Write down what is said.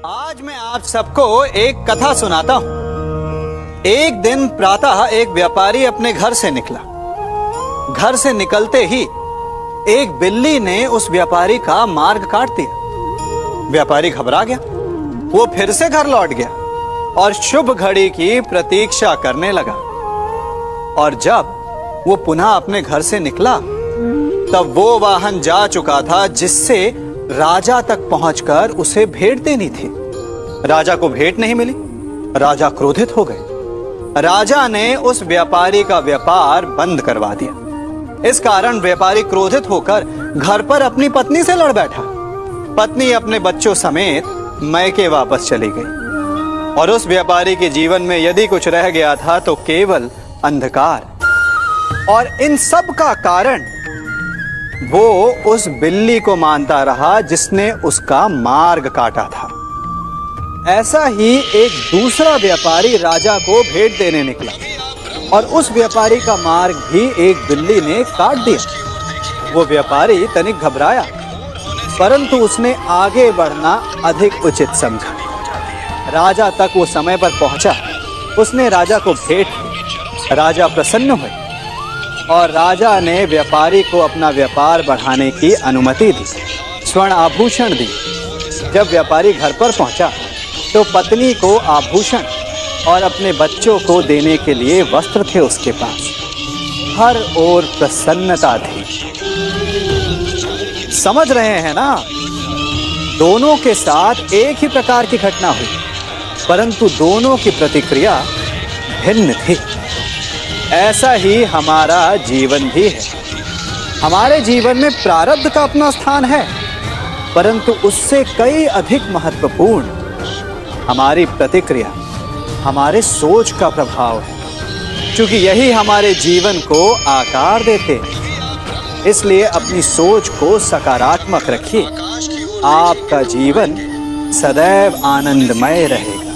आज मैं आप सबको एक कथा सुनाता हूं। एक दिन प्रातः एक व्यापारी अपने घर से निकला। घर से निकलते ही एक बिल्ली ने उस व्यापारी का मार्ग काट दिया। व्यापारी घबरा गया। वो फिर से घर लौट गया और शुभ घड़ी की प्रतीक्षा करने लगा। और जब वो पुनः अपने घर से निकला तब वो वाहन जा चुका था जिससे राजा तक पहुंचकर उसे भेंट देनी थी। राजा को भेंट नहीं मिली। राजा क्रोधित हो गए। राजा ने उस व्यापारी का व्यापार बंद करवा दिया। इस कारण व्यापारी क्रोधित होकर घर पर अपनी पत्नी से लड़ बैठा। पत्नी अपने बच्चों समेत मैके वापस चली गई और उस व्यापारी के जीवन में यदि कुछ रह गया था तो केवल अंधकार। और इन सब का कारण वो उस बिल्ली को मानता रहा जिसने उसका मार्ग काटा था। ऐसा ही एक दूसरा व्यापारी राजा को भेंट देने निकला और उस व्यापारी का मार्ग भी एक बिल्ली ने काट दिया। वो व्यापारी तनिक घबराया, परंतु उसने आगे बढ़ना अधिक उचित समझा। राजा तक वो समय पर पहुंचा। उसने राजा को भेंट दी। राजा प्रसन्न हुए और राजा ने व्यापारी को अपना व्यापार बढ़ाने की अनुमति दी, स्वर्ण आभूषण दी। जब व्यापारी घर पर पहुंचा तो पत्नी को आभूषण और अपने बच्चों को देने के लिए वस्त्र थे उसके पास। हर ओर प्रसन्नता थी। समझ रहे हैं ना? दोनों के साथ एक ही प्रकार की घटना हुई, परंतु दोनों की प्रतिक्रिया भिन्न थी। ऐसा ही हमारा जीवन भी है। हमारे जीवन में प्रारब्ध का अपना स्थान है, परंतु उससे कई अधिक महत्वपूर्ण हमारी प्रतिक्रिया, हमारे सोच का प्रभाव है, क्योंकि यही हमारे जीवन को आकार देते हैं। इसलिए अपनी सोच को सकारात्मक रखिए। आपका जीवन सदैव आनंदमय रहेगा।